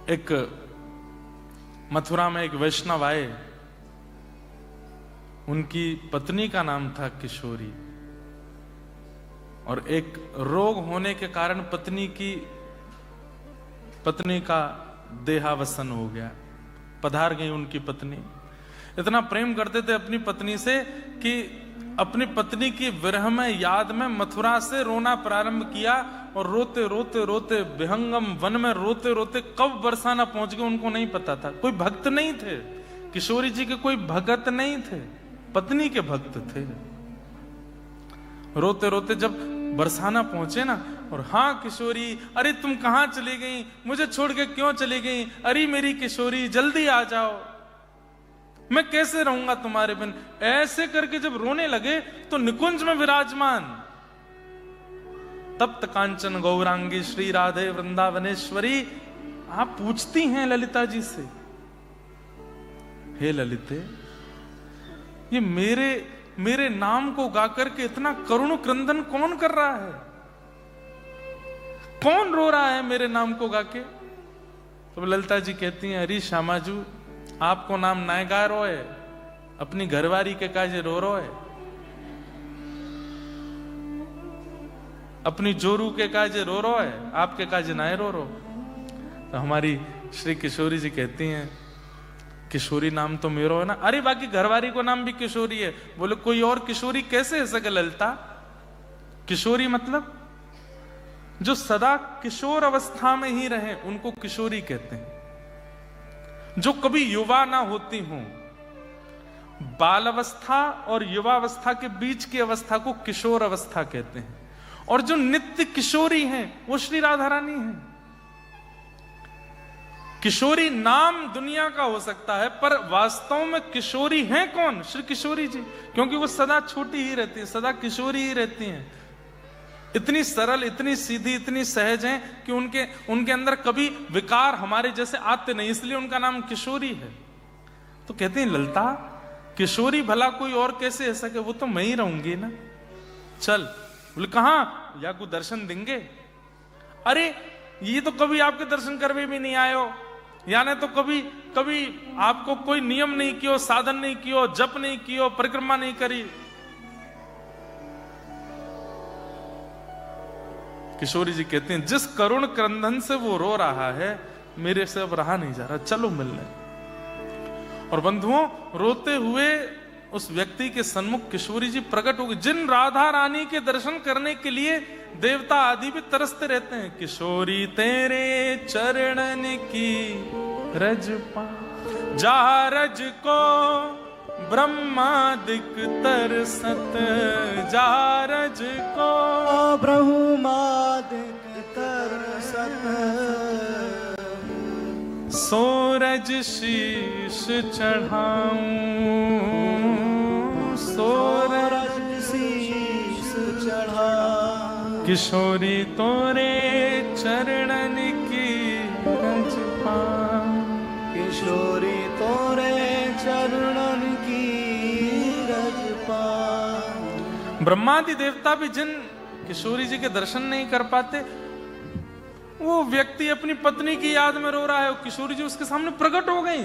एक मथुरा में एक वैष्णव आए, उनकी पत्नी का नाम था किशोरी, और एक रोग होने के कारण पत्नी का देहावसान हो गया। पधार गई उनकी पत्नी। इतना प्रेम करते थे अपनी पत्नी से कि अपनी पत्नी की विरह में याद में मथुरा से रोना प्रारंभ किया, और रोते रोते रोते विहंगम वन में रोते रोते कब बरसाना पहुंच गए उनको नहीं पता था। कोई भक्त नहीं थे किशोरी जी के, कोई भगत नहीं थे, पत्नी के भक्त थे। रोते रोते जब बरसाना पहुंचे ना, और हाँ किशोरी, अरे तुम कहां चली गई, मुझे छोड़ के क्यों चली गई, अरे मेरी किशोरी जल्दी आ जाओ, मैं कैसे रहूंगा तुम्हारे बिन। ऐसे करके जब रोने लगे तो निकुंज में विराजमान तप्त कांचन गौरांगी श्री राधे वृंदावनेश्वरी आप पूछती हैं ललिता जी से, हे ललिते, ये मेरे नाम को गाकर के इतना करुण क्रंदन कौन कर रहा है, कौन रो रहा है मेरे नाम को गाके। तो ललिता जी कहती हैं, अरे श्यामाजू, आपको नाम नाय गा रो है, अपनी घरवारी के काजे रो है, अपनी जोरू के काजे रो है, आपके काजे नाय रो। तो हमारी श्री किशोरी जी कहती हैं, किशोरी नाम तो मेरो है ना, अरे बाकी घरवारी को नाम भी किशोरी है। बोले कोई और किशोरी कैसे है सके ललिता। किशोरी मतलब जो सदा किशोर अवस्था में ही रहे उनको किशोरी कहते हैं, जो कभी युवा ना होती हूं। बाल अवस्था और युवावस्था के बीच की अवस्था को किशोर अवस्था कहते हैं, और जो नित्य किशोरी हैं वो श्री राधा रानी हैं। किशोरी नाम दुनिया का हो सकता है, पर वास्तव में किशोरी हैं कौन, श्री किशोरी जी, क्योंकि वो सदा छोटी ही रहती है, सदा किशोरी ही रहती हैं। इतनी सरल, इतनी सीधी, इतनी सहज हैं कि उनके अंदर कभी विकार हमारे जैसे आते नहीं, इसलिए उनका नाम किशोरी है। तो कहते हैं ललिता, किशोरी भला कोई और कैसे रह सके, वो तो मैं ही रहूंगी ना, चल। बोले कहां, या को दर्शन देंगे। अरे ये तो कभी आपके दर्शन करवे भी नहीं आयो, यानी तो कभी आपको कोई नियम नहीं कियो, साधन नहीं कियो, जप नहीं कियो, परिक्रमा नहीं करी। किशोरी जी कहते हैं, जिस करुण क्रंदन से वो रो रहा है मेरे से अब रहा नहीं जा रहा, चलो मिलने। और बंधुओं, रोते हुए उस व्यक्ति के सन्मुख किशोरी जी प्रकट हो गई, जिन राधा रानी के दर्शन करने के लिए देवता आदि भी तरसते रहते हैं। किशोरी तेरे चरणन की रज पा, जहाँ रज को ब्रह्मादिक तरसत, जहाँ रज को ब्रह्मादिक तरसत, सोरज शीश चढ़ाऊं, सोरज शीश चढ़ा, किशोरी तोरे चरणन की रज पा, किशोरी तोरे चरणन की रज पा। ब्रह्मादि देवता भी जिन किशोरी जी के दर्शन नहीं कर पाते, वो व्यक्ति अपनी पत्नी की याद में रो रहा है, किशोरी जी उसके सामने प्रकट हो गई,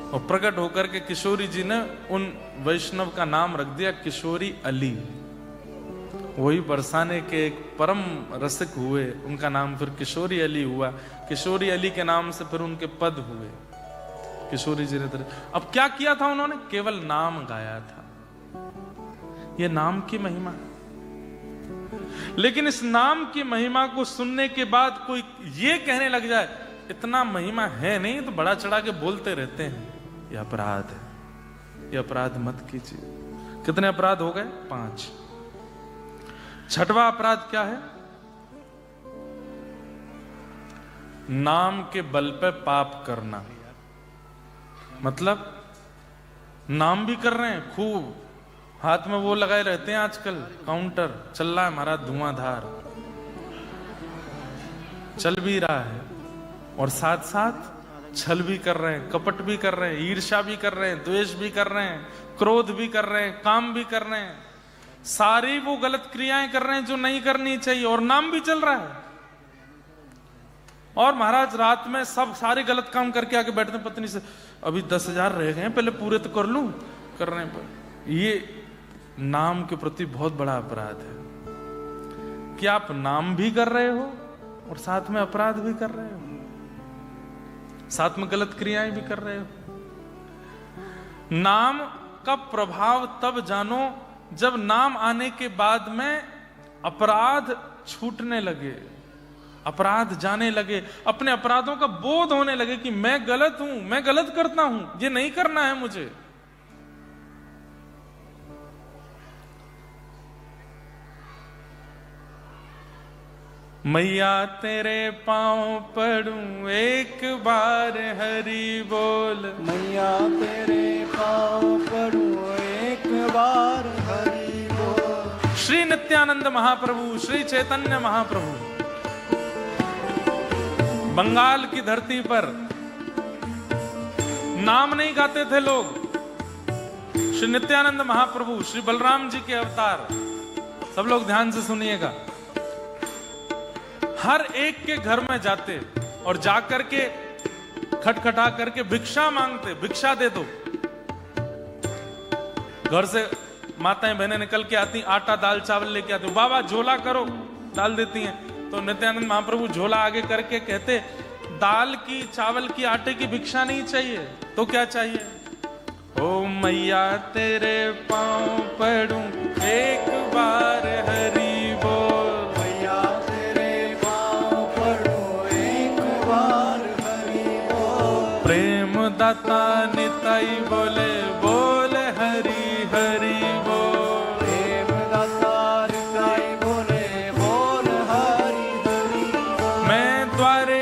और प्रकट होकर के किशोरी जी ने उन वैष्णव का नाम रख दिया किशोरी अली। वही बरसाने के एक परम रसिक हुए, उनका नाम फिर किशोरी अली हुआ। किशोरी अली के नाम से फिर उनके पद हुए। किशोरी जी ने अब क्या किया था उन्होंने, केवल नाम गाया था। यह नाम की महिमा है। लेकिन इस नाम की महिमा को सुनने के बाद कोई ये कहने लग जाए इतना महिमा है नहीं, तो बड़ा चढ़ा के बोलते रहते हैं, यह अपराध है, यह अपराध मत कीजिए। कितने अपराध हो गए? 5। छठवां अपराध क्या है? नाम के बल पे पाप करना। मतलब नाम भी कर रहे हैं खूब, हाथ में वो लगाए रहते हैं, आजकल काउंटर चल रहा है हमारा, धुआंधार चल भी रहा है, और साथ साथ छल भी कर रहे हैं, कपट भी कर रहे हैं, ईर्ष्या भी कर रहे हैं, द्वेष भी कर रहे हैं, क्रोध भी कर रहे हैं, काम भी कर रहे हैं, सारी वो गलत क्रियाएं कर रहे हैं जो नहीं करनी चाहिए, और नाम भी चल रहा है। और महाराज रात में सब सारे गलत काम करके आके बैठते पत्नी से, अभी 10,000 रह गए पहले पूरे तो कर लूं, करने पर। ये नाम के प्रति बहुत बड़ा अपराध है कि आप नाम भी कर रहे हो और साथ में अपराध भी कर रहे हो, साथ में गलत क्रियाएं भी कर रहे हो। नाम का प्रभाव तब जानो जब नाम आने के बाद में अपराध छूटने लगे, अपराध जाने लगे, अपने अपराधों का बोध होने लगे कि मैं गलत हूं, मैं गलत करता हूं, ये नहीं करना है मुझे। मैया तेरे पांव पड़ूं एक बार हरि बोल, मैया तेरे पांव पड़ूं एक बार हरि बोल। श्री नित्यानंद महाप्रभु, श्री चैतन्य महाप्रभु बंगाल की धरती पर नाम नहीं गाते थे लोग। श्री नित्यानंद महाप्रभु, श्री बलराम जी के अवतार, सब लोग ध्यान से सुनिएगा, हर एक के घर में जाते और जाकर के खटखटा करके भिक्षा मांगते, भिक्षा दे दो। घर से माताएं बहनें निकल के आती, आटा दाल चावल लेके आती, बाबा झोला करो, डाल देती हैं। तो नित्यानंद महाप्रभु झोला आगे करके कहते, दाल की चावल की आटे की भिक्षा नहीं चाहिए, तो क्या चाहिए? ओ मैया तेरे पांव पड़ूं एक बार हरि बोल, मैया तेरे पांव पड़ूं एक बार हरि बोल। प्रेम दाता निताई बोले, बोल हरि हरि बोल, प्रेम दाता निताई बोले, बोल हरि हरि बोल। मैं द्वारे